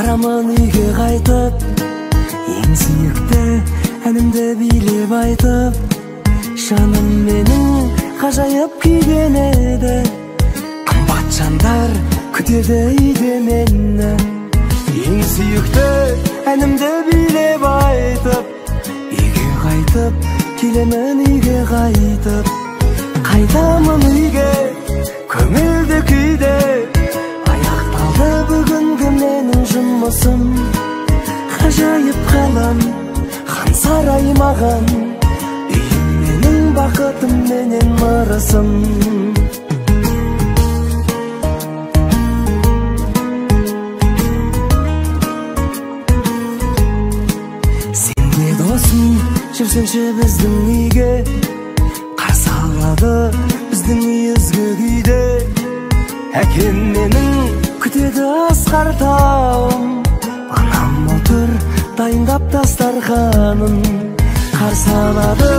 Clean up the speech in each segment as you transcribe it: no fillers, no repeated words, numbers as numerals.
барамын үйге қайтып, ең сүйікті әнімді билеп айтып. Жаным менің ғажайып күйген еді, қымбат жандар күтеді үйде мені. Ең сүйікті әнімді билеп айтып, үйге қайтып, келемін үйге қайтып. Қайтамын үйге, көңілді күйде, аяқталды бүгінгі менің жұмысым. Ғажайып қалам, хан сарай маған, үйім менің бақытым менен ырысым. Сенде досым, жүрсеңші біздің үйге, қарсы алады біздің үй ізгі күйде. Әкем менің күтеді асқар тауым, анам отыр дайындап дастарханын. Қарсы алады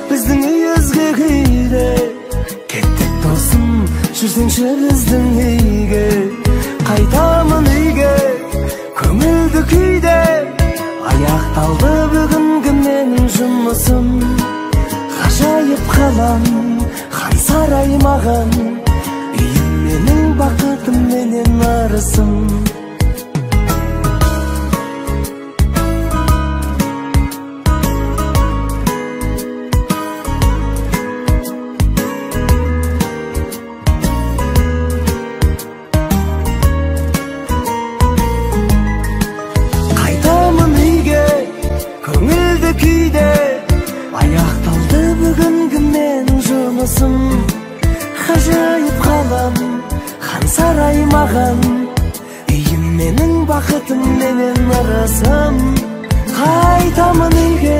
біздің үй ізгі күйде. Кеттік досым, жүрсеңші біздің үйге. Қайтамын үйге, көңілді күйде, аяқталды бүгінгі менің жұмысым. Ғажайып қалам, хан сарай маған, үйім менің бақытым менен ырысым. Қайтамын үйге, көңілді күйде, аяқталды бүгінгі менің жұмысым. Ғажайып қалам, хан сарай маған, үйім менің бақытым менен ырысым. Қайтамын үйге,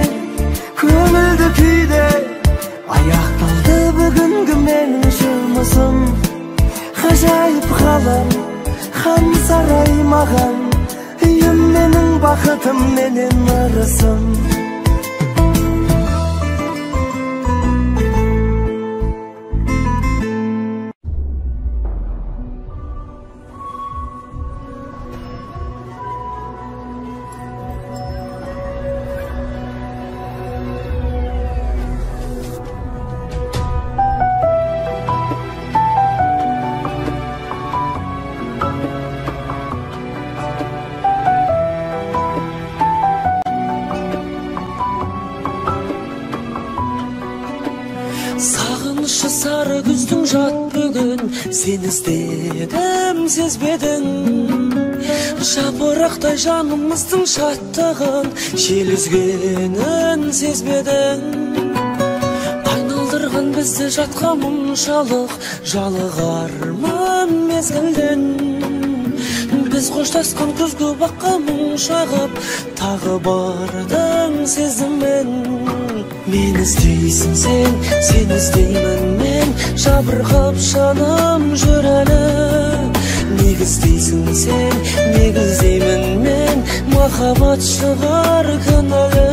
көңілді күйде, аяқталды бүгінгі менің жұмысым. Ғажайып қалам, хан сарай маған, үйім менің бақытым менен ырысым. Сағынышы сары күздің жат бүгін, сен іздедім сезбедің. Жапырақтай жанымыздың шаттығын, жел үзгенін сезбедің. Айналдырған бізді жатқа мұншалық, жалығармын мезгілден. Біз қоштасқан күзгі баққа мұң шағып, тағы бардың сезіммен. Мен іздейсің сен, сен іздеймін мен, жабырқап жаным жүр әлі. Неге іздейсің сен, неге іздеймін мен, махаббат шығар кінәлі.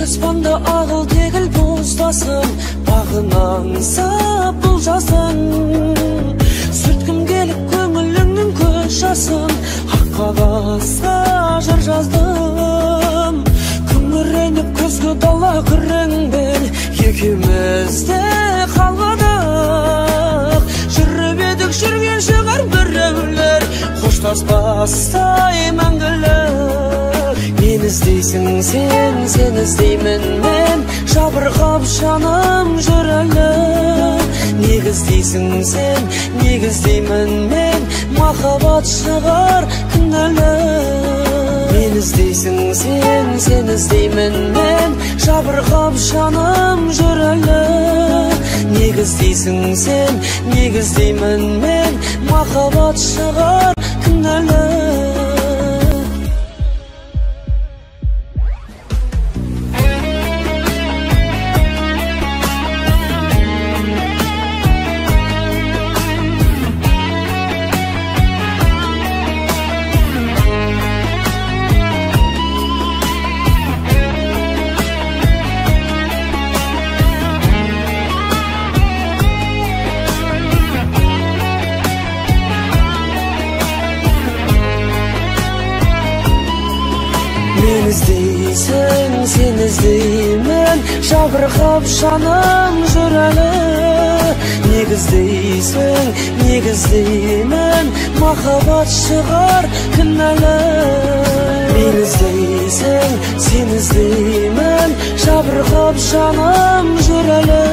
аспанда ағыл тегіл боздасым, бағынан сап бұл жазын. Сүрткім келіп көңіліңнің көз жасын, ақ қағазға жыр жаздым. Күңіреніп көзгі дала күреңбен, екеумізде қалғадық. Жүріп едік жүрген шығар біреулер, қоштаспастай мәңгілік. Мен іздейсің сен, сен іздеймін мен, жабырқап жаным жүр әлі. Неге іздейсің сен, неге іздеймін мен, махаббат шығар кінәлі. Мен іздейсің сен, сен іздеймін мен, жабырқап жаным жүр әлі. Неге іздейсің сен, неге іздеймін мен, махаббат шығар кінәлі. Негіздеймін жабырқап жаным жүрәлі Негіздеймін махаббат шығар кінәлі Мен іздейсің, сен іздеймін жабырқап жаным жүрәлі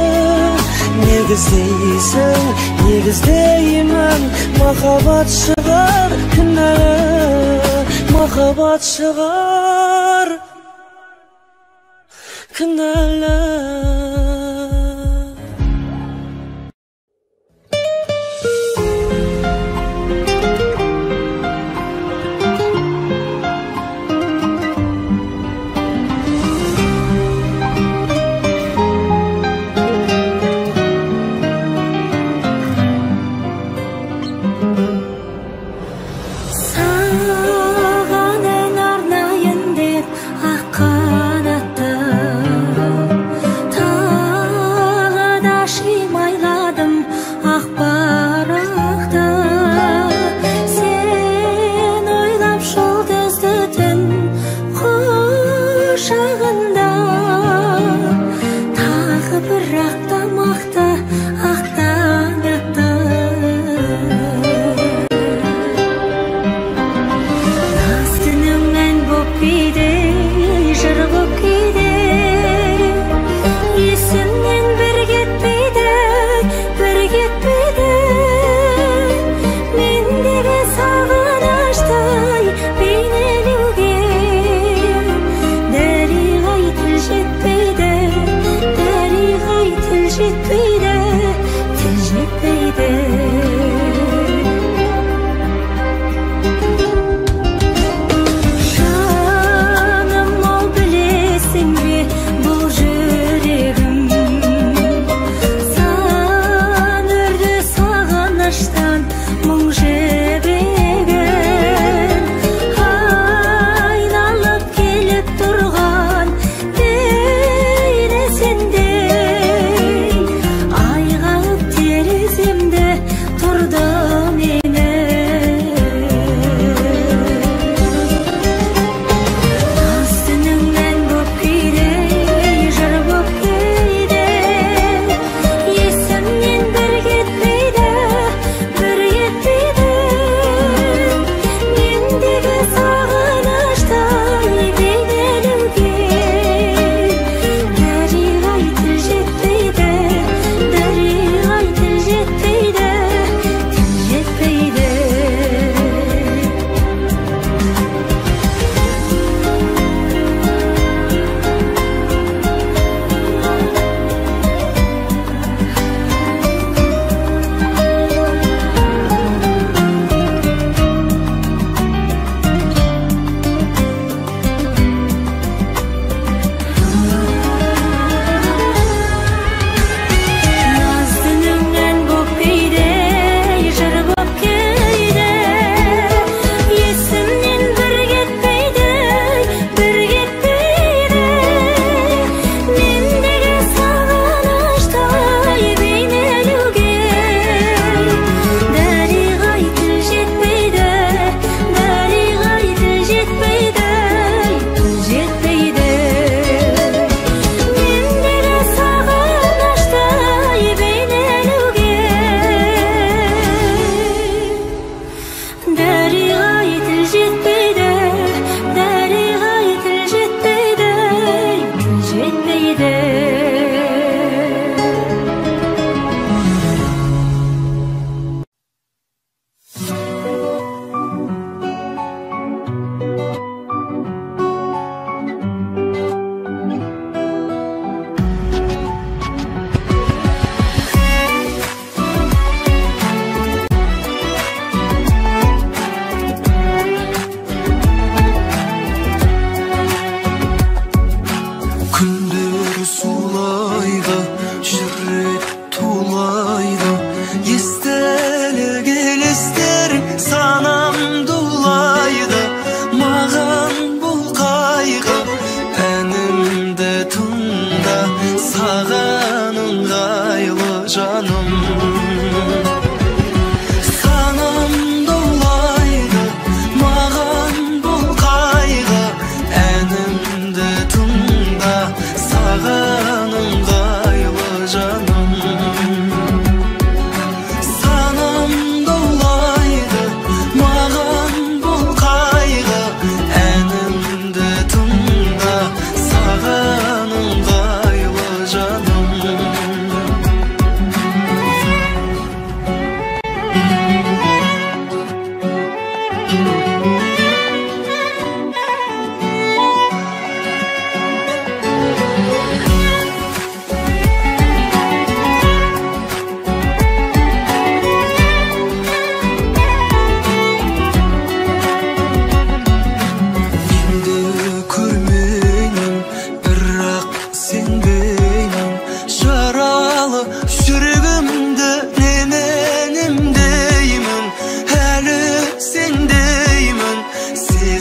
Негіздеймін махаббат шығар кінәлі Махаббат шығар кінәлі Ta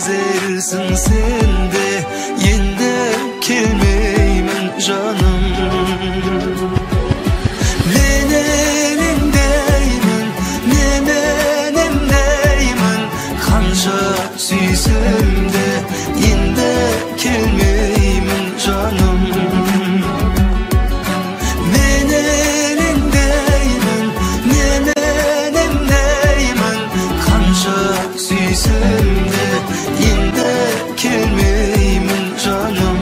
сезерсің sen de, енді келмеймін жаным. Мен елеңдеймін, қанша сүйсем де, енді келмеймін жаным. Мен елеңдеймін, қанша сүйсем де, енді келмеймін жаным.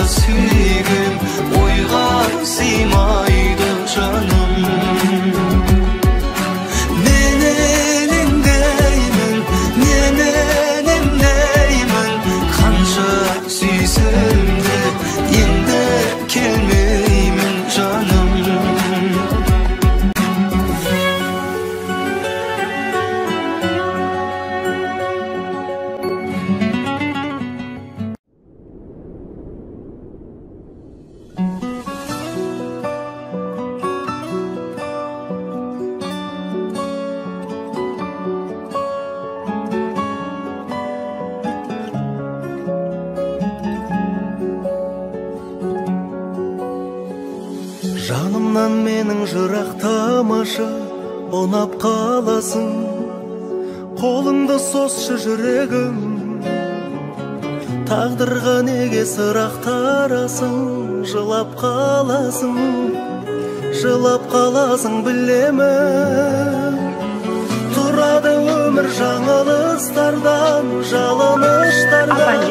Сүйгім ойға сыймайды жаным. Мен елеңдеймін, қанша сүйсем де, енді келмеймін жаным. Жанымнан менің жырақтамашы, ұнап қаласың. Қолыңды сосшы жүрегім, тағдырға неге сырақтарасың. Жылап қаласың білемін. Тұрады өмір жаңылыстардан, жалыныштардан.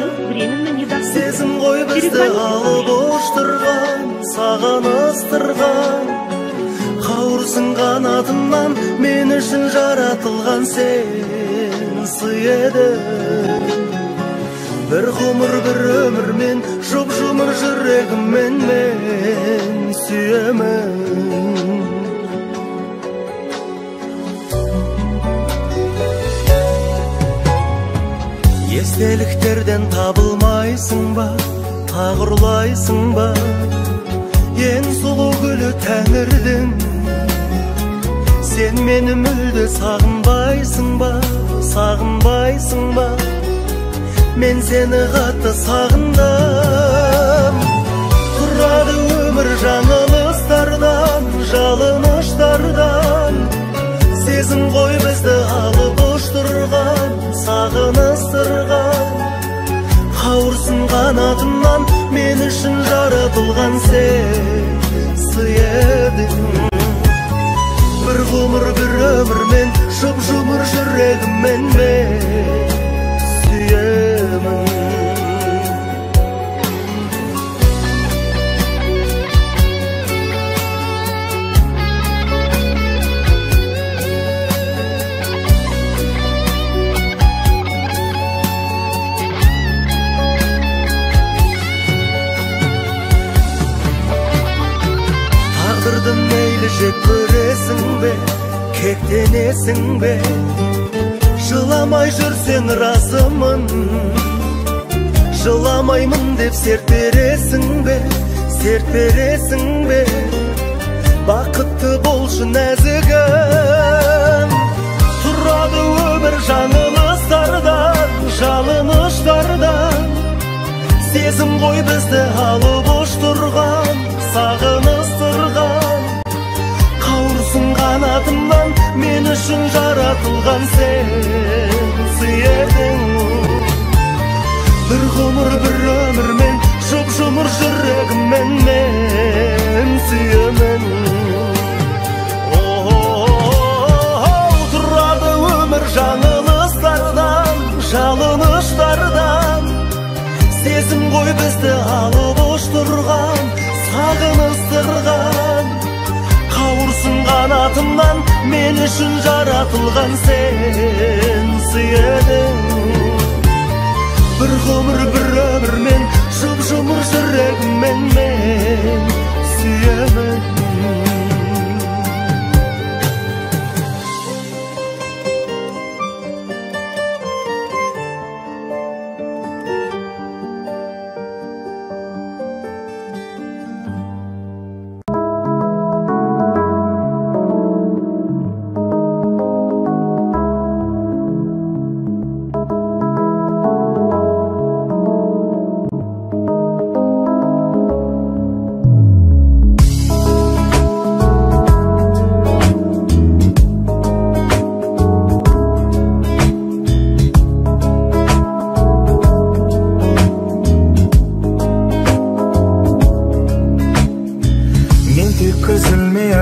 Сезім ғой бізді алып ұштырған, саған ыстырған. Қауырсың қанатымнан, мен үшін жаратылған сен сый едің. Bir ғұмыр bir өмірмен, жұп-жұмыр жүрегіммен мен сүйемін. Естеліктерден табылмайсың ба, тағырлайсың ба? Ең сұлу гүлі тәңірдің. Сен мені мүлде сағынбайсың ба, сағынбайсың ба? Мен сені қатты сағындым. Тұрады өмір жаңылыстардан, жалыныштардан. Сезім ғой бізді алып ұштырған, сағыныстырған. Қауырсын қанатымнан, мен үшін жаратылған сен сый едің. Bir ғұмыр bir өмірмен, жұп-жұмыр жүрегіммен мен сүйемін. Тағдырды мейлі жек көресің бе, кектенесің бе? Жыламай жүрсең разымын, жыламаймын деп серт бересің бе, серт бересің бе? Бақытты болшы нәзігім. Тұрады өмір жаңылыстардан, жалыныштардан. Сезім ғой бізді алып ұштырған, сағыныстырған. Қауырсын қанатымнан, мен үшін жаратылған сен сый едің. Bir ғұмыр bir өмірмен, жұп-жұмыр жүрегіммен мен сүйемін. Тұрады өмір жаңылыстардан, жалыныштардан. Сезім ғой бізді алып ұштырған, сағыныстырған. Қауырсын қанатымнан, мен үшін жаратылған сен сый едің. bir ömür men Жұп-жұмыр жүрегіммен мен сүйемін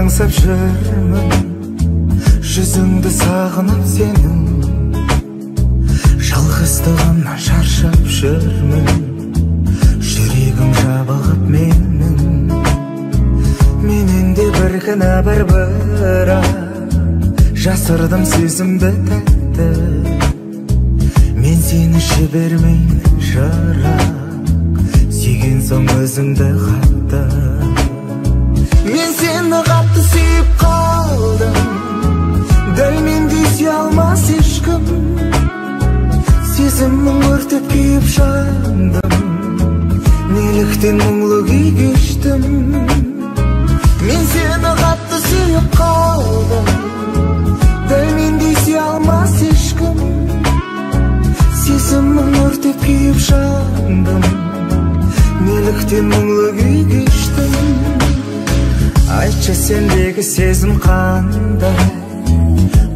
аңсап жүрмін жүзіңді сағынып сенің жалғыздығымнан шаршап жүрмін жүрегім жабығып менің менен де бір кінә бір жасырдым сезімді тәтті мен сені жібермеймін жырақ сүйген соң өзіңді қатты мен сені қатты сүйіп қалдым дәл мендей сүйе алмас ешкім сезімім өртеп күйіп жандым неліктен мұңлы күй кештім мен сені қатты сүйіп қалдым дәл мендей сүйе алмас ешкім сезімім өртеп күйіп жандым неліктен мұңлы күй кештім айтшы сендегі сезім қандай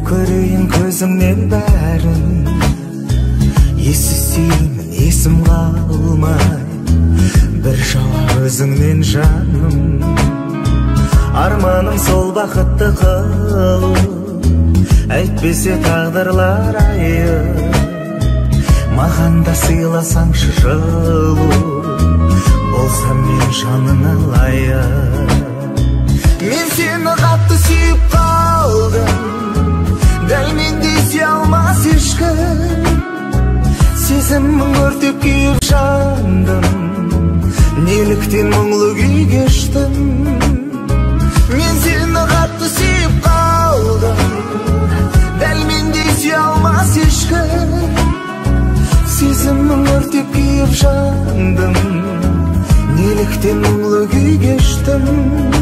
көрейін көзіңнен бәрін ессіз сүйемін есім қалмай бір жауап өзіңнен жаным арманым сол бақытты қылу әйтпесе тағдырлар айыр маған да сыйласаңшы жылу болсам мен жаныңа лайық мен сені қатты сүйіп қалдым дәл мендей сүйе алмас ешкім сезімім өртеп күйіп жандым неліктен мұңлы күй кештім мен сені қатты сүйіп қалдым дәл мендей сүйе алмас ешкім сезімім өртеп күйіп жандым неліктен мұңлы күй кештім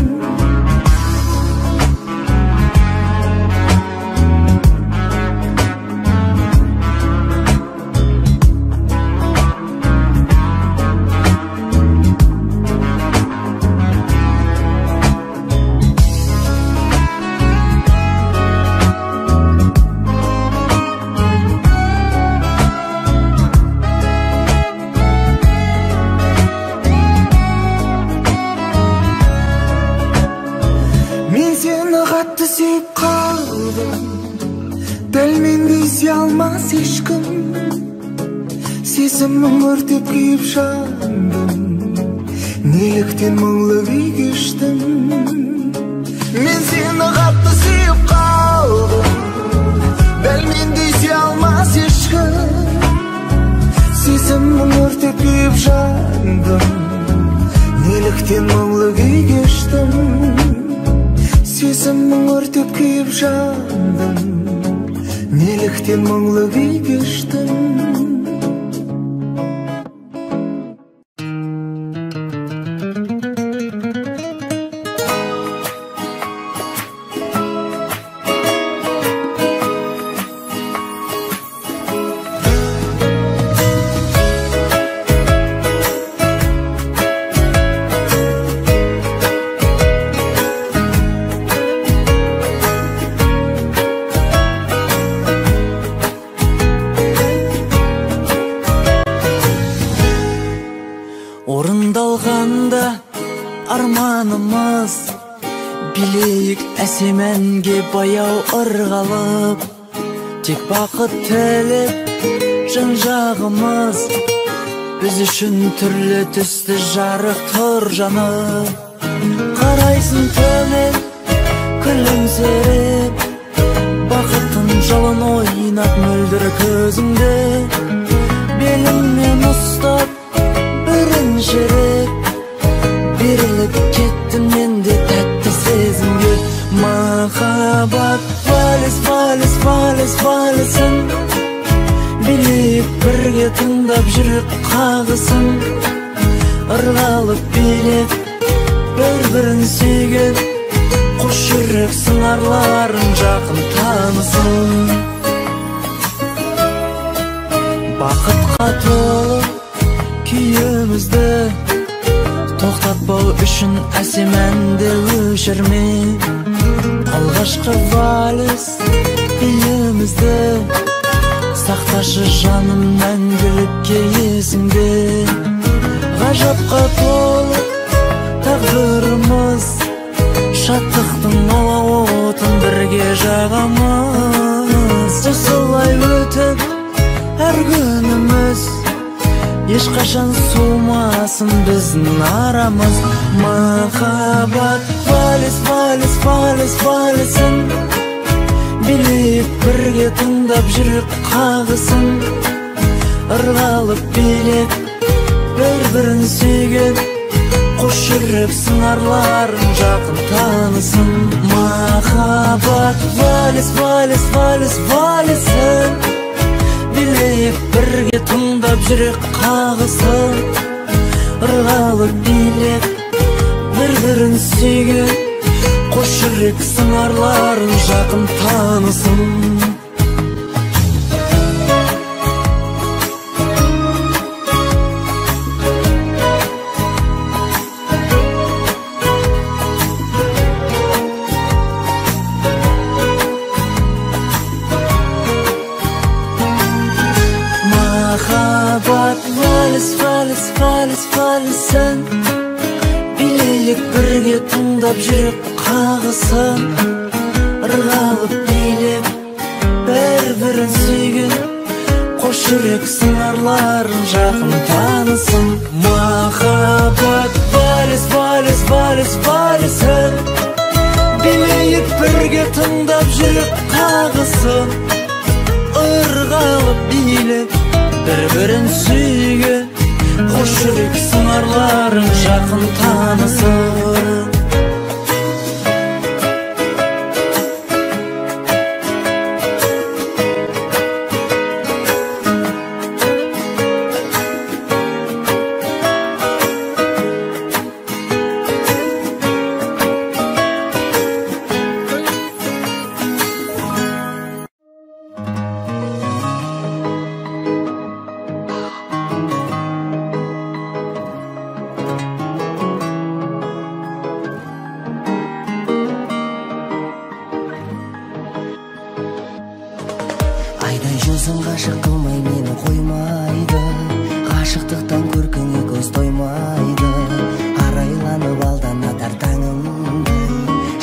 ешкім сезімім өртеп күйіп жандым неліктен мұңлы күй кештім мен сені қатты сүйіп қалдым дәл мендей сүйе алмас ешкім сезімім өртеп күйіп жандым неліктен мұңлы күй кештім сезімім өртеп күйіп жандым неліктен мұңлы күй кештім орындалғанда арманымыз билейік әсем әнге баяу ырғалып тек бақыт тілеп жан-жағымыз біз үшін түрлі түсті жарық тұр жанып қарайсың төмен күлімсіреп бақыттың жалын ойнап мөлдір көзіңде белімнен ұста тыңдап жүрек қағысын, ырғалып билеп бір-бірін сүйген, қос жүрек сыңарларын жақын танысын. Бақытқа толы күйімізді тоқтатпау үшін әсем әнді өшірме. Алғашқы вальс биімізді сақташы жаным мәңгілікке есіңде. Ғажапқа толы тағдырымыз, шаттықтың отын бірге жағамыз. Осылай өтіп әр күніміз, ешқашан суымасын біздің арамыз. Махаббат вальс, вальс, вальс, вальсін билеп бірге тыңдап жүрек қағысын, ырғалып билеп бір-бірін сүйген, қос жүрек сыңарларын жақын танысын. Махаббат вальс, вальс, вальс, вальсін билеп бірге тыңдап жүрек қағысын, ырғалып билеп бір-бірін сүйген, қос жүрек сыңарларын жақын танысын. Махаббат вальс, вальс, вальс, вальсін билейік бірге тыңдап жүрек қағысын, ырғалып билеп бір-бірін сүйген, қос жүрек сыңарларын жақын танысын. Махаббат вальс, вальс, вальс, вальсін билейік бірге тыңдап жүрек қағысын, ырғалып билеп бір-бірін сүйген, қос жүрек сыңарларын жақын танысын. Айдай жүзің ғашық қылмай мені қоймайды, ғашықтықтан көркіңе көз тоймайды. Арайланып алданатар таңымды,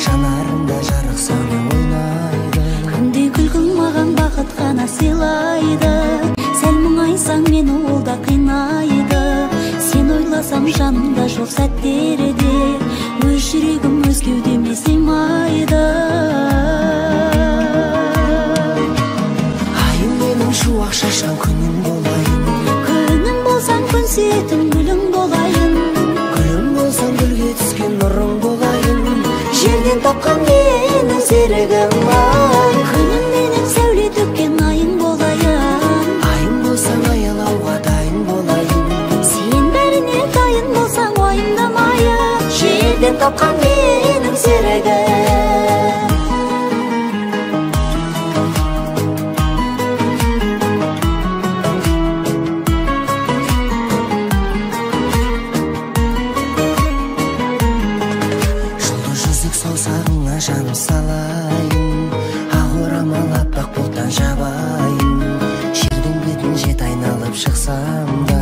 жанарымда жарық сәуле ойнайды. Күнде күлкің маған бақыт қана сыйлайды, сәл мұңайсаң мені ол да қинайды. Сен ойласам жанымда жоқ сәттерде, өз жүрегім өз кеудеме сыймайды. Шуақ шашқан күнің болайын, күнің болсаң күн сүйетін гүлің болайын. гүлім болсаң гүлге түскен нұрың болайын. Жерден тапқан менің серігім ай, күнім менің сәуле төккен айың болайын. айың болсаң аялауға дайын болайын. Сен бәріне дайын болсаң уайымдамайын. Жерден тапқан менің серігім. Жаным салайын, ақ орамал аппақ бұлттан жабайын. Жердің бетін жет айналып шықсам да,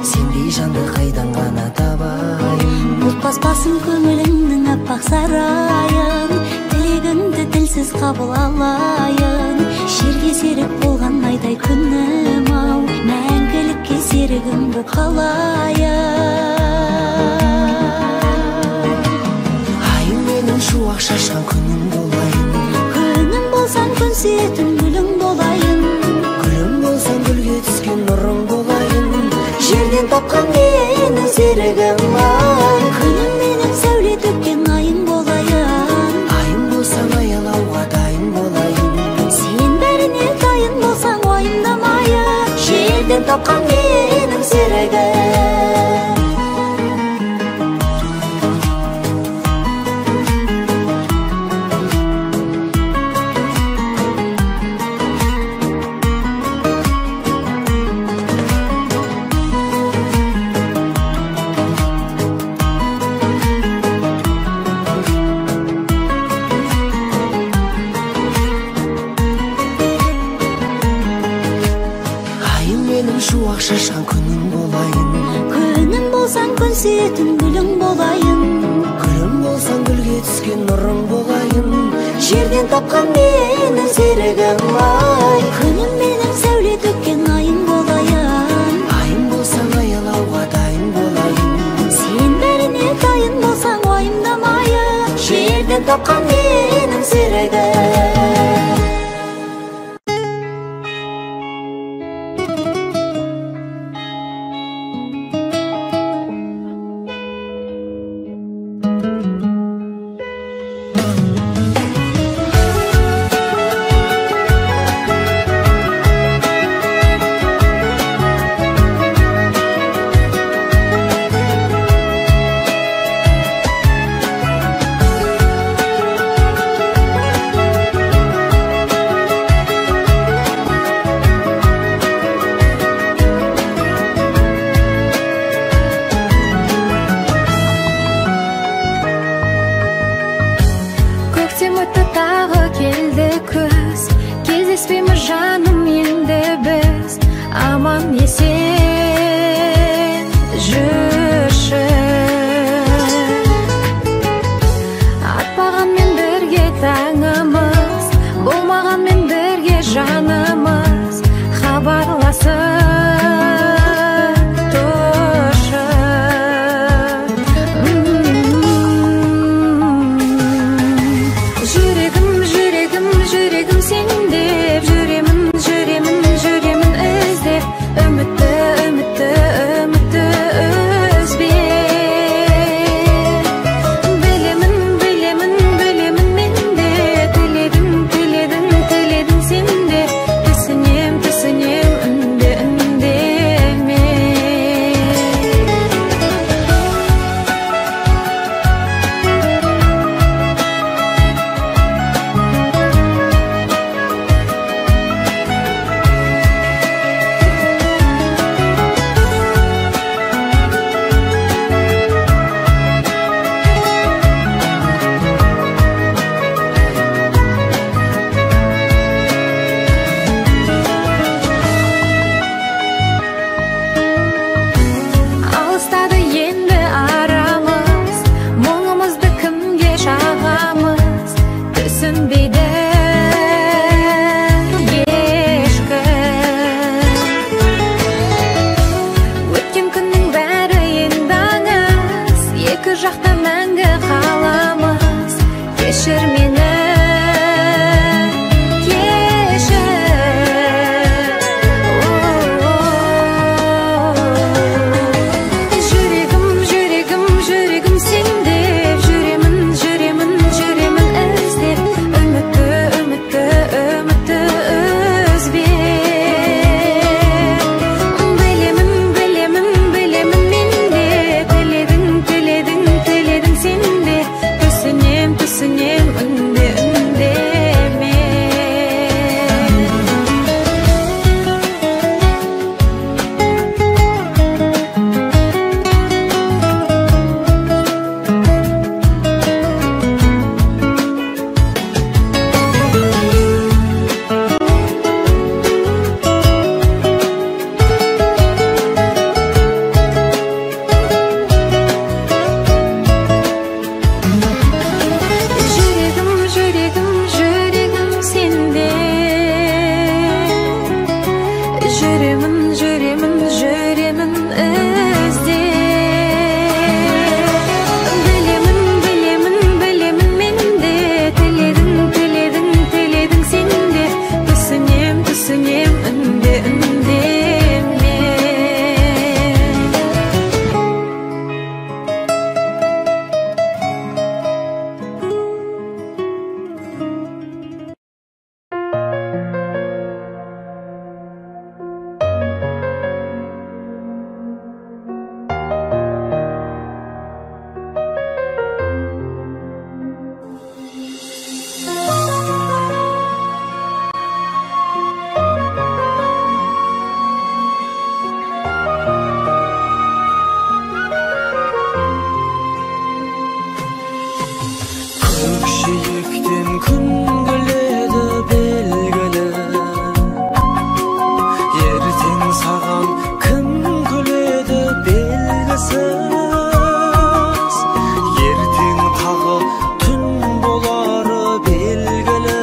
сендей жанды қайдан ғана табайын. Бұлт баспасын көңіліңнің аппақ сарайын, тілегіңді тілсіз қабыл алайын. Жерге серік болған айдай күнім ау, мәңгілікке серігім боп қалайын. Шуақ шашқан күнің болайын, күнің болсаң күн сүйетін гүлің болайын. гүлім болсаң гүлге түскен нұрың болайын. Жерден тапқан менің серігім ай, күнім менің сәуле төккен айың болайын. айың болсаң аялауға дайын болайын. Сен бәріне дайын болсаң уайымдамайын. Жерден тапқан тапкан менин серегим. Шуақ шашқан күнің болайын, күнім болсаң күн сүйетін гүлің болайын, гүлім болсаң гүлге түскен нұрың болайын, жерден тапқан менің серігім ай. күнім менің сәуле төккен айың болайын, Айым болсаң аялауға дайын болайын, сен бәріне дайын болсаң уайымдамайын, жерден тапқан менің серігім. белгісіз ертең тағы түн болары белгілі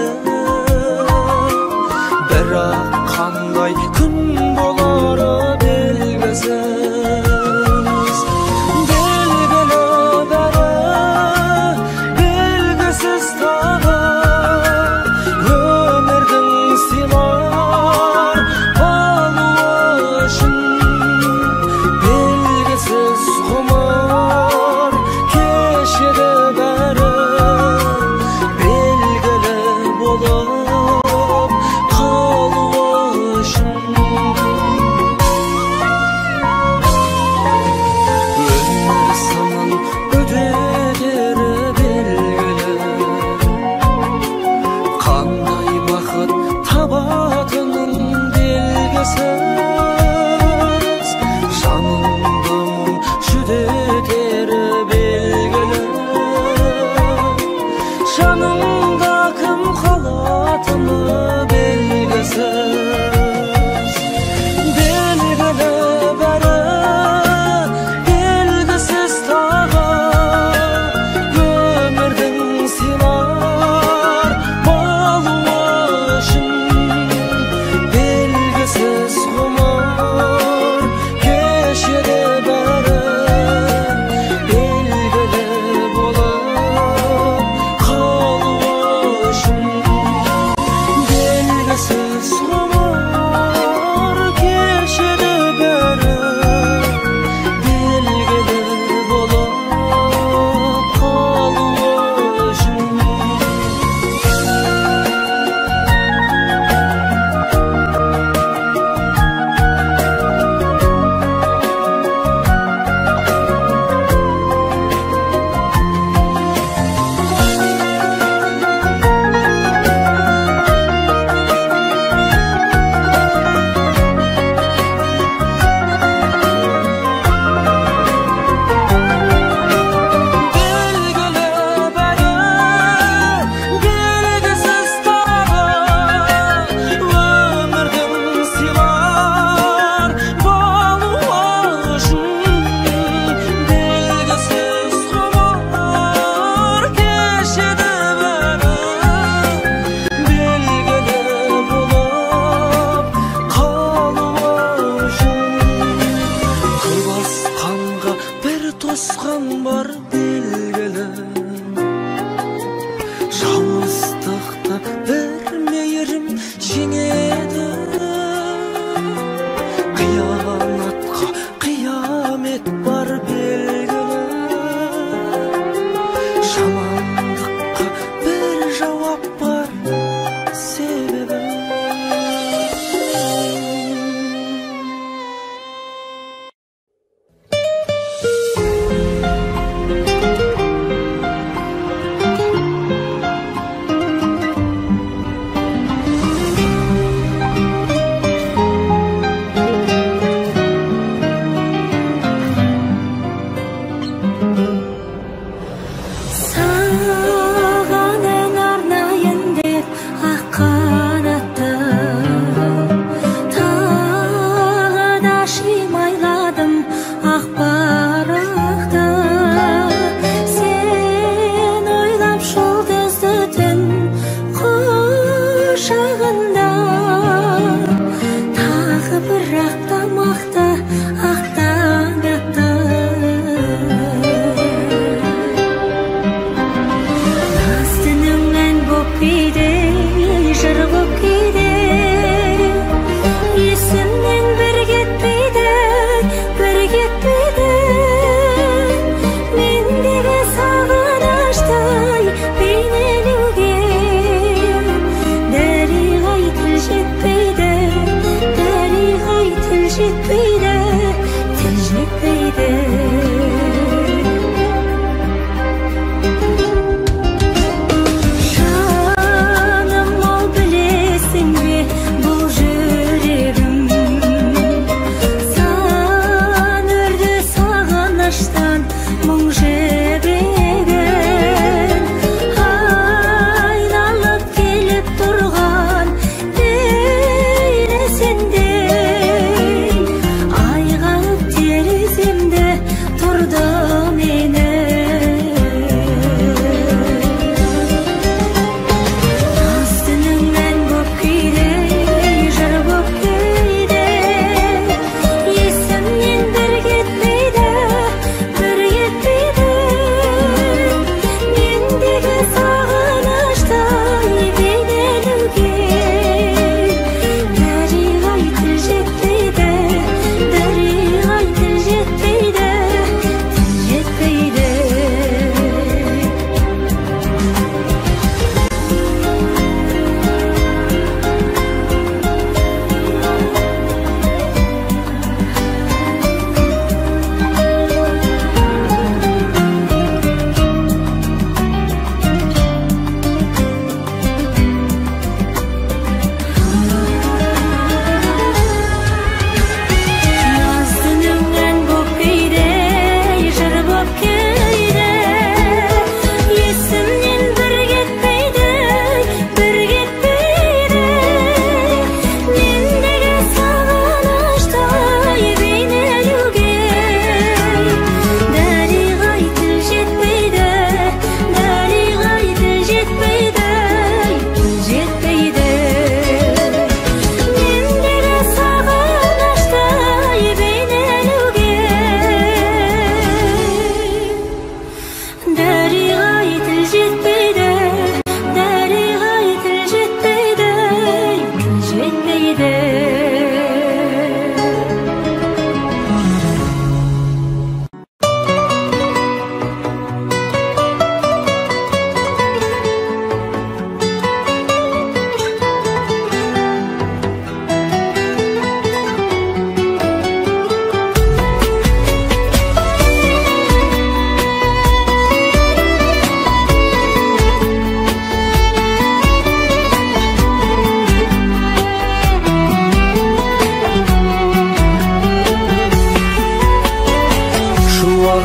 бірақ қандай күн болары белгісіз белгілі бәрі белгісіз тағы өмірдің сыйлар алуы үшін белгісіз ғұмыр кешеді бәрі белгілі болып қалуы үшін өмір сынын өтедері белгілі қандай бақыт табатының белгісіз жанымды мұң жүдетері белгілі жанымда кім қалатыны белгісіз белгілі бәрі белгісіз тағы өмірдің сыйлар болуы үшін белгісіз ғұмыр кешеді бәрі белгілі болып қалуы үшін белгісіз ғұмыр кешеді бәрі белгілі болып қалуы үшін белгілі бәрі белгісіз тағы өмірдің сыйлар болуы үшін белгісіз ғұмыр кешеді бәрі белгілі болып қалуы үшін қылбасқанға бір тосқан бар белгілі жауыздықты бір мейірім жеңеді қиянатқа қиямет бар белгілі жамандыққа бір жауап бар себебі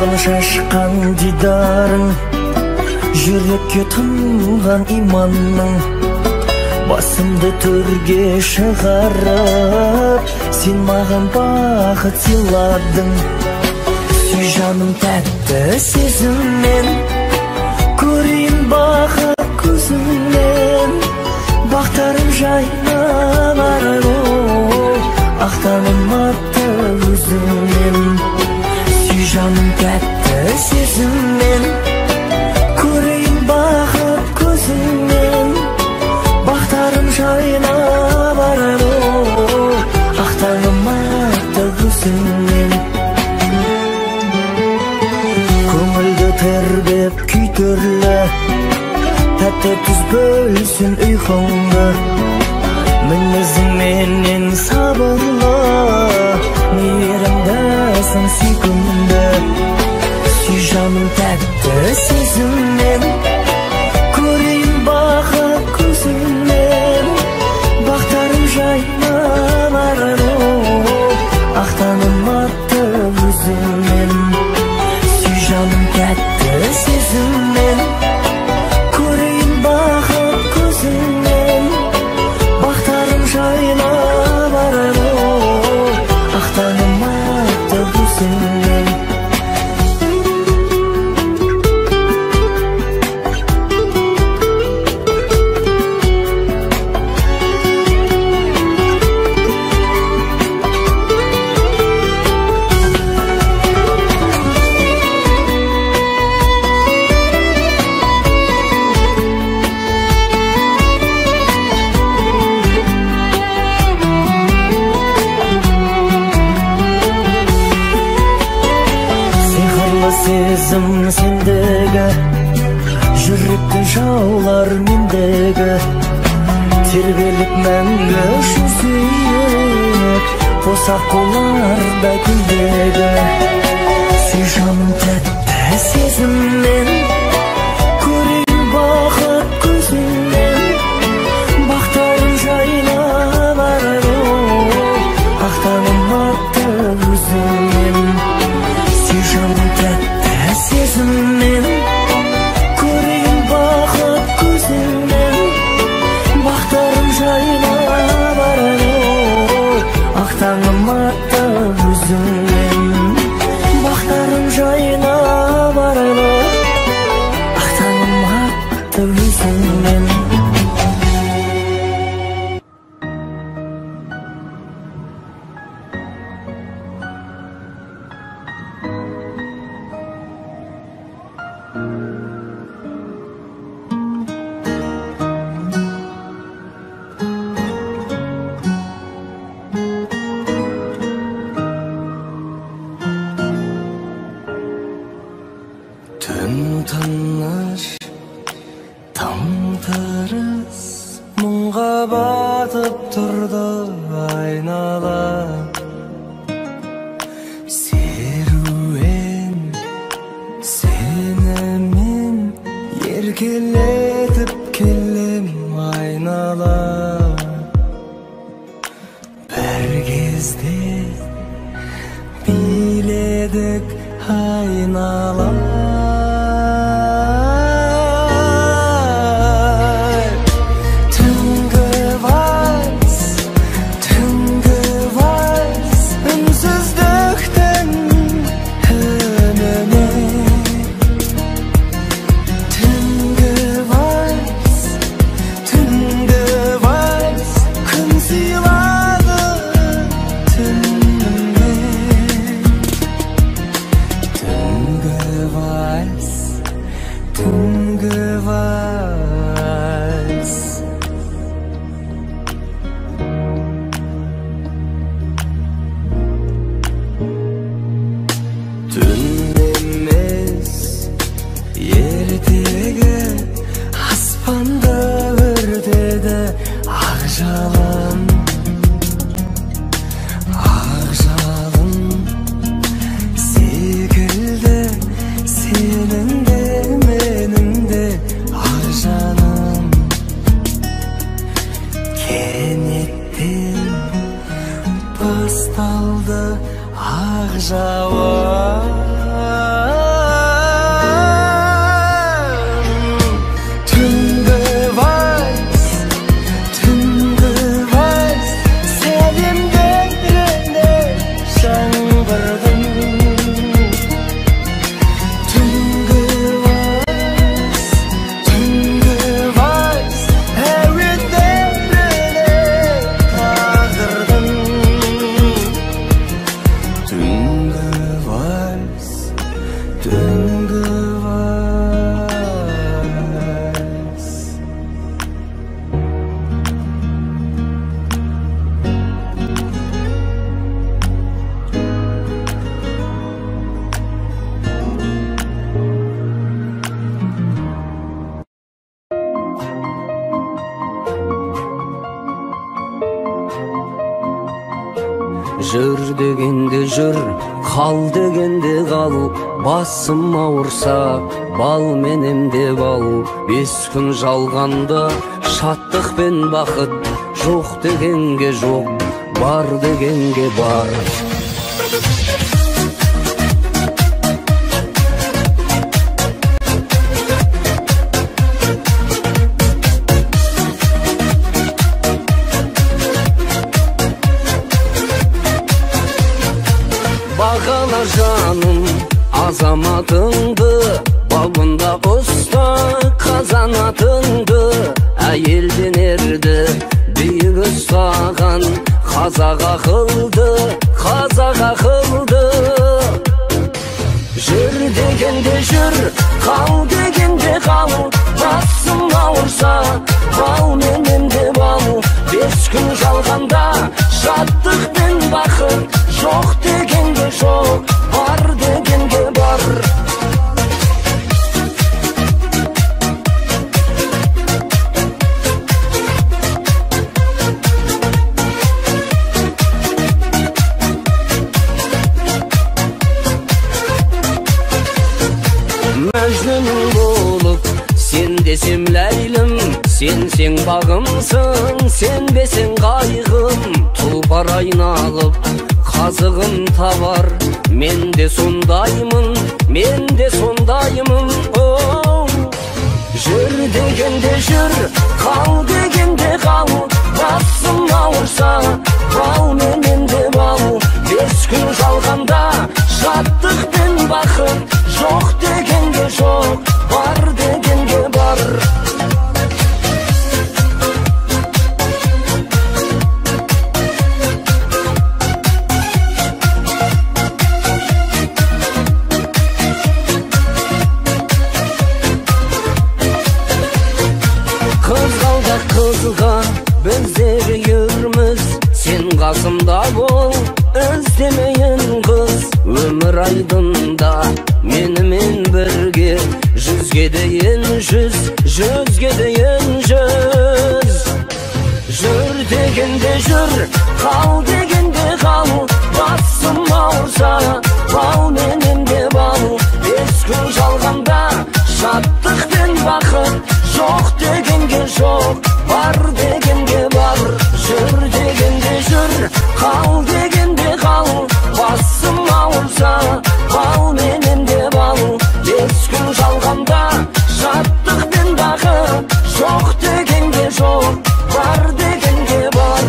Шағын шашқан дидарың, жүрекке тұнған иманның, басымды төрге шығарып, сен маған бақыт сыйладың. Сүй жаным тәтті сезіммен, көрейін бақыт көзіңнен. Бақтарым жайнап арайлы, ақтаным атты өзіңнен. Сүй жаным тәтті сезіммен, көрейін бақыт көзіңнен. Бақтарым жайнап арайлы, ақтаным атты өзіңнен. Көңілді тербеп күй түрлі, тәтті түз бөлсін ұйқыңды. Мінезіңменен сабырлы, мейірімдісің сүйкімді. Сүй жаным тәтті сезіммен, көрейін бақыт көзіңнен. Бақтарым жайнап арайлы, ақтаным атты өзіңнен. Сүй жаным тәтті сезіммен, көрейін бақыт көзіңнен. Бақтарым жайнап арайлы, ақтаным атты өзіңнен. Сезім сендегі, жүректі жаулар мендегі. Тербеліп мәңгі жүзейік, босақ қоларда күндегі. Сүй жаным тәтті сезіммен, көрейін бақыт көзіңнен. Бақтарым жайнап арайлы, ақтаным атты өзіңнен. Сүй жаным тәтті сезіммен, көрейін бақыт көзіңнен. Бақтарым жайнап арайлы, ақтаным атты өзіңнен. Бақтарым жайнап арайлы, ақтаным атты өзіңнен. Түн тыныш, таң тырыс, мұңға батып тұрды айнала. Серуен сенімен еркелетіп келем айнала. Бір кезде биледік айнала. басталды ақ жауын. түнгі вальс. Жүр дегенде жүр, қал дегенде қал, басым ауырса, бал менемде бал. 5 күн жалғанда шаттық пен бақыт, жоқ дегенге жоқ, бар дегенге бар. Бағала жаным азаматыңды, бабында ұста қазанатыңды. Әйелден ерді бүйік ұстаған, қазақ ақылды, қазақ ақылды. Жүр дегенде жүр, қал дегенде қал, басым ауырса, бал менемде бал. 5 күн жалғанда шаттық пен бақыт, жоқ дегенге жоқ, бар дегенге бар. Мәжнүнің болып сен десем ләйлім, сенсең бағымсың, сенбесең қайғым. Тұлпар айналып қазығын табар, мен де сондаймын, мен де сондаймын. Жүр дегенде жүр, қал дегенде қал, басым ауырса, бал менемде бал. 5 күн жалғанда шаттық пен бақыт, жоқ дегенге жоқ, бар дегенге бар. Қызғалдақ қызға біздер үйірміз, сен қасымда бол, іздемейін қыз. Өмір айдында менімен бірге, 100-ге дейін 100, 100-ге дейін 100. Жүр дегенде жүр, қал дегенде қал, басым ауырса, бал менемде бал. 5 күн жалғанда шаттық пен бақыт, жоқ дегенге жоқ, бар дегенге бар. Жүр дегенде жүр, қал дегенде қал, басым ауырса, бал менемде бал. 5 күн жалғанда шаттық пен бақыт, жоқ дегенге жоқ, бар дегенге бар.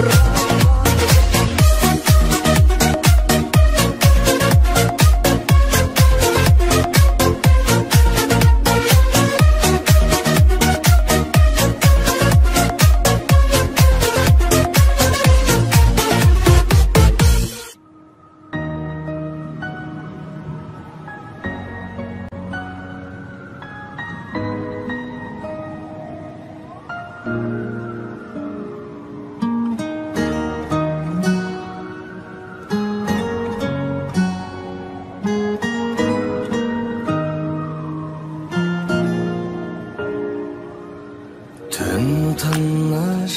Түн тыныш,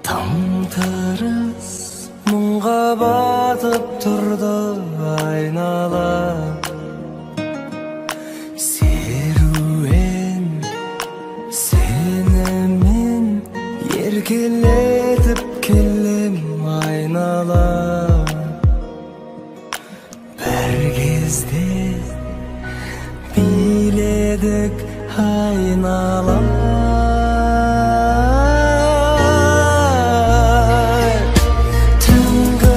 таң тырыс, мұңға батып тұрды айнала. Серуен сенімен еркелетіп келем айнала. Бір кезде биледік айнала. Түнгі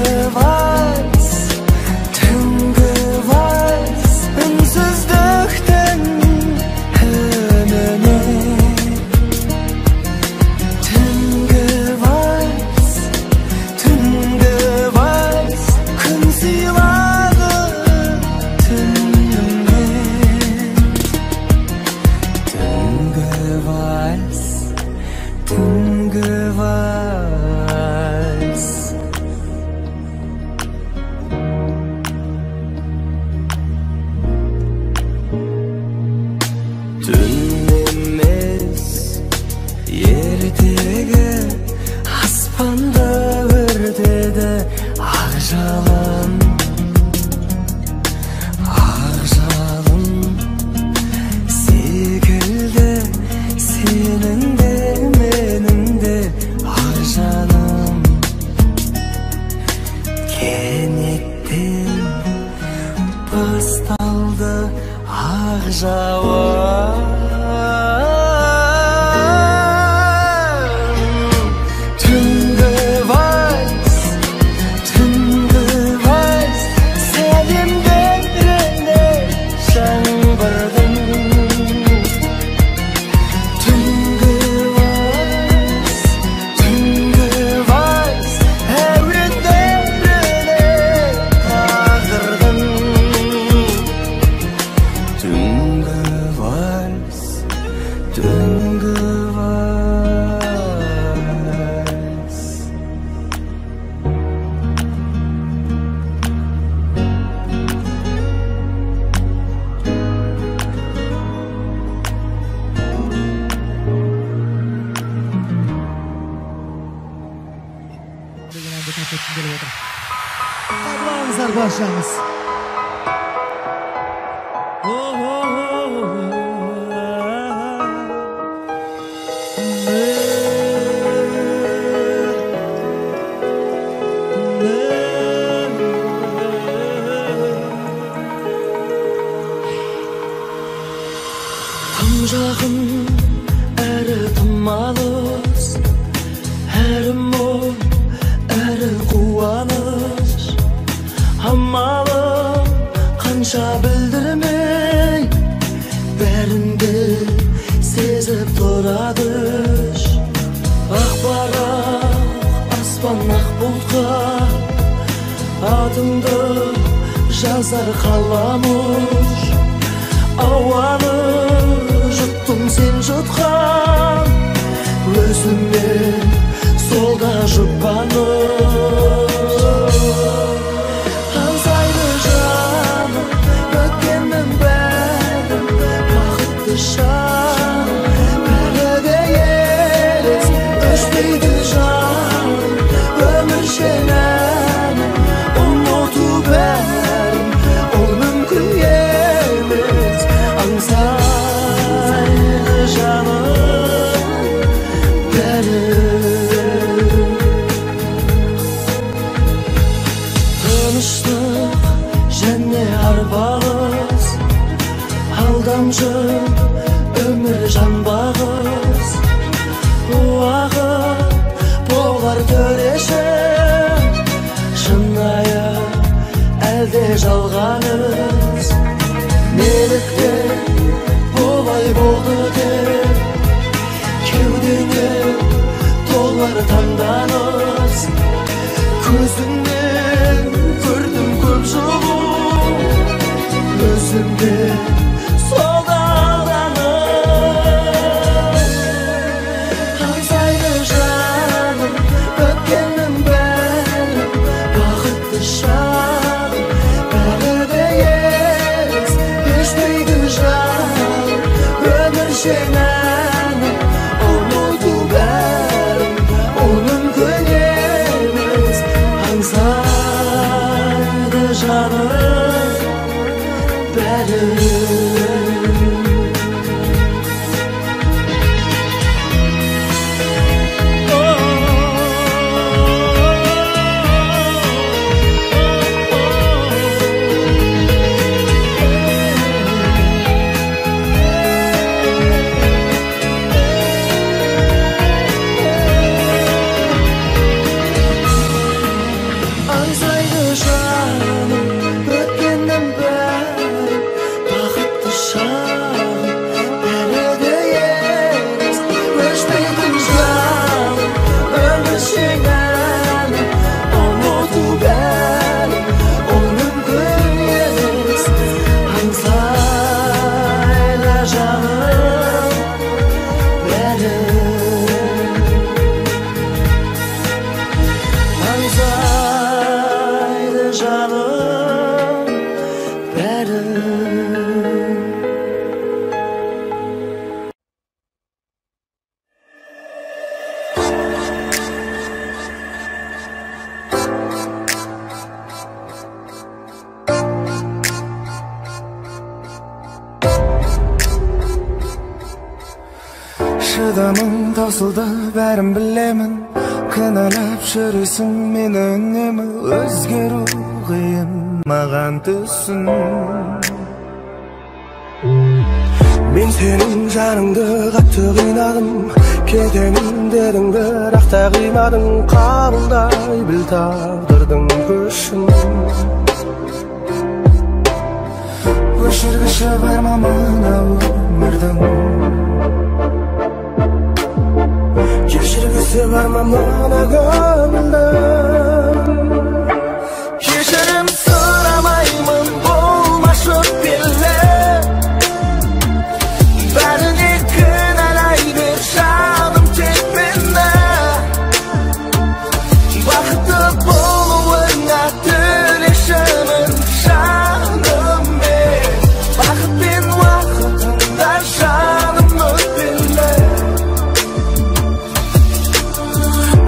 Басталды ақ жауын Түнгі вальс сәлемдеріне жаңбырдың Түнгі вальс әуендеріне тағдырдың Түнгі вальс Қабылыңыздар баршаңыз. Тым жақын әрі тым алыс, әрі мұң әрі қуаныш, амалым қанша білдірмей бәрінде сезіп тұрады ақ барақ аспан ақ бұлтқа атыңды жазар қаламыш ауаны жұттым сен жұтқан өзіңмен солда жұбаныш аңсайды жаным өткеннің бәрін бақытты шағым бәрі де елес өшпейді жаным өміршең әнім ұмыту бәрін ол мүмкін емес аңсайды жаным бәрі тыныштық және арбағыз алдамшы өмір жанбағыз уақыт болар төреші шынайы әлде жалғаныз неліктен болай болды деп кеудеңе толар таңданыс көзіңнен көрдім көп жылу өзімде солда алданыс аңсайды жаным өткеннің бәрін бақытты шағым бәрі де елес өшпейді жаным өміршең әнім ұмыту бәрін ол мүмкін емес аңсайды жаным бәрі аңсайды жаным өткеннің бәрін бақытты шағым бәрі де елес өшпейтін жаным өміршең әнім ұмыту бәрін ол мүмкін емес аңсайды жаным бәрі аңсайды жаным бәрі шыдамың таусылды бәрін білемін кінәлап жүресің мені үнемі өзгеру қиын mağan düşsün. Men senin janыңды қатты қинадым, кетемін дедің бірақ та қимадың, қабылдай біл тағдырдың көшін. Өшіргіші бар ма мынау өмірдің, кешіргісі бар ма мына көңілдің. Кешірім сұрамаймын, болмашы өкпелі, бәріне кінәлай бер жаным тек мені. Бақытты болуыңа тілешімін жаным мен, бақыт пен уақытыңда жаным өтпелі.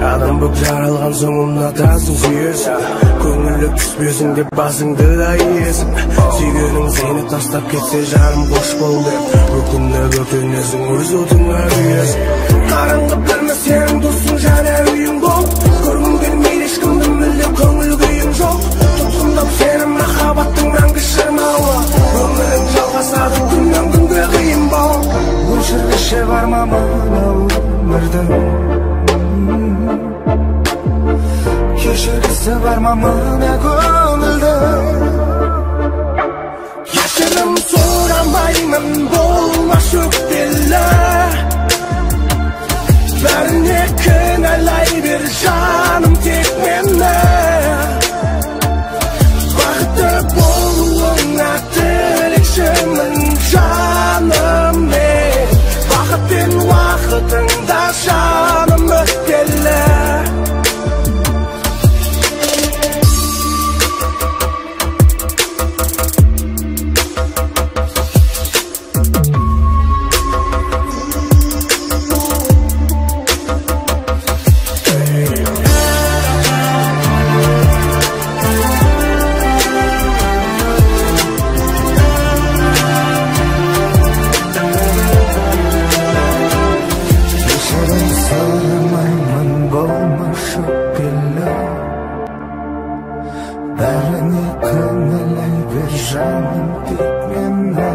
Адам бүк жаралған соң ұнатасың сүйесің, көңілі түспесін деп басыңды да иесің. Сүйгенің сені тастап кетсе жаным қош бол деп, өкініп өкінесің, өз отыңа күйесің. Қараңғы білме сенің досың жан әуейің бол, көргің келмейді ешкімді мүлде көңіл күйің жоқ. Тұтқындап сені махаббаттың мәңгі шырмауы, өмірің жалғасады күннен күнге қиын бол. Өшіргіші бар ма мынау өмірдің, кешіргісі бар ма мына көңілдің. Кешірім сұрамаймын, болмашы өкпелі, бәріне кінәлай бер жаным тек мені. Бақытты болуыңа тілекшімін жаным мен, бақыт пен уақытыңда жаным өтпелі. Бәріне кінәлай бер жаным тек мені.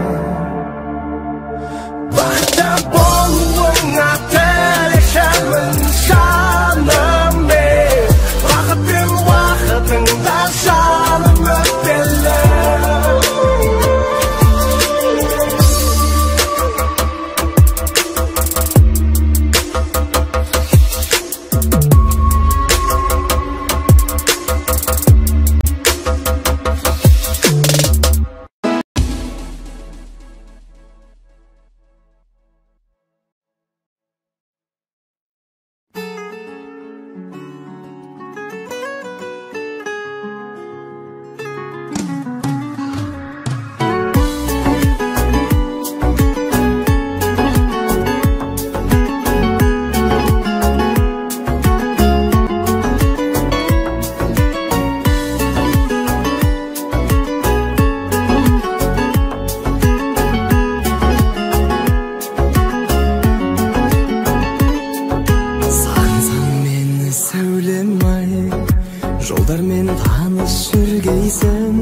Бақытты болуыңа тілешімін жаным мен, бақыт пен уақытыңда жаным өтпелі. Жолдармен таныс жүргейсің,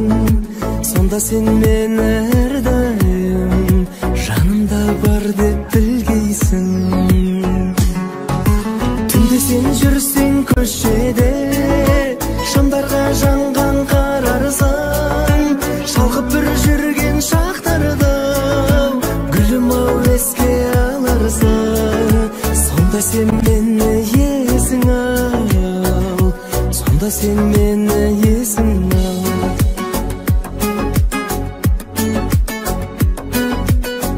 сонда сен мен әрдайым жанымда бар деп білгейсің. Түнде сен жүрсең көшеде, шамдарға жанған қарарсың, шалқып бір жүрген шақтарды гүлім ау еске аларсың. Сонда сен мені есің ал, сонда сен мені есің ал.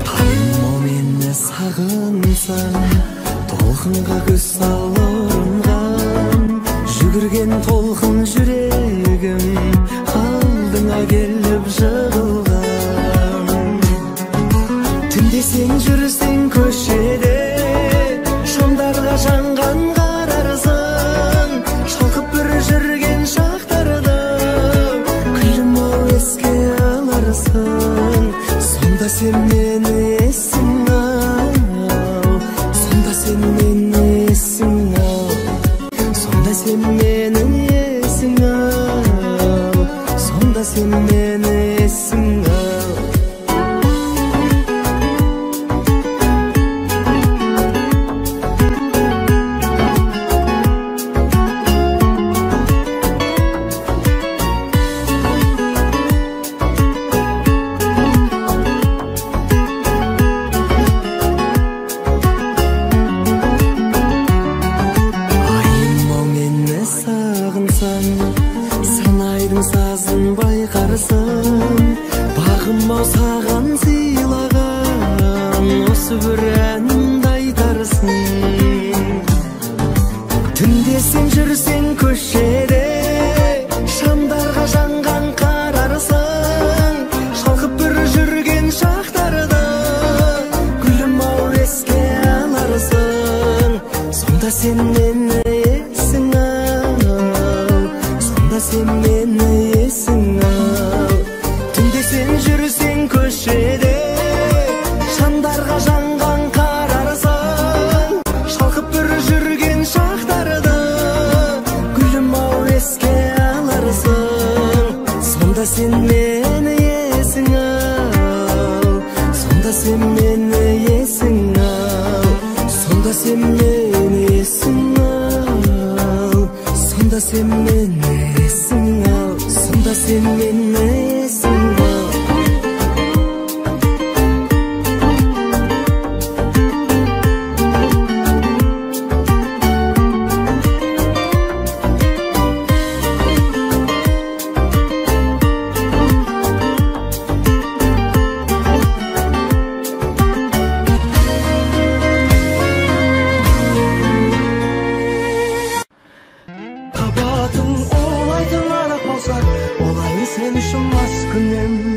Таным мені сағынсаң, толқынға көз салынған, жүгірген толқын жүрегім алдыңа келіп жығылған. Түнде сен жүрсең көшеде, шамдарға жанған қарарсың, шалқып бір жүрген шақтарды күлім ау еске аларсың. Сонда сен мені есің ал, сонда сен мені есің ал, сонда сен мені есің ал, сонда сен есің ал. Сазын байқарсың, бағым саған сыйлаған, осы бір әнімді айтарсың. Түнде сен жүрсең көшеде, шамдарға жанған қарарсың, шалқып бір жүрген шақтарды, гүлім ау еске аларсың. Сонда сен мені есің ал, сонда сен мені есің ал. Түнде сен жүрсең көшеде, шамдарға жанған қарарсың, шалқып бір жүрген шақтарды, гүлім ау еске аларсың. Сонда сен мені есің ал, сонда сен мені есің ал, сонда сен мені есің ал, сонда сен мені есің ал, сонда сен мені есің ал. Қабатың олайтын анық болса, олай сен үшін мас күнем.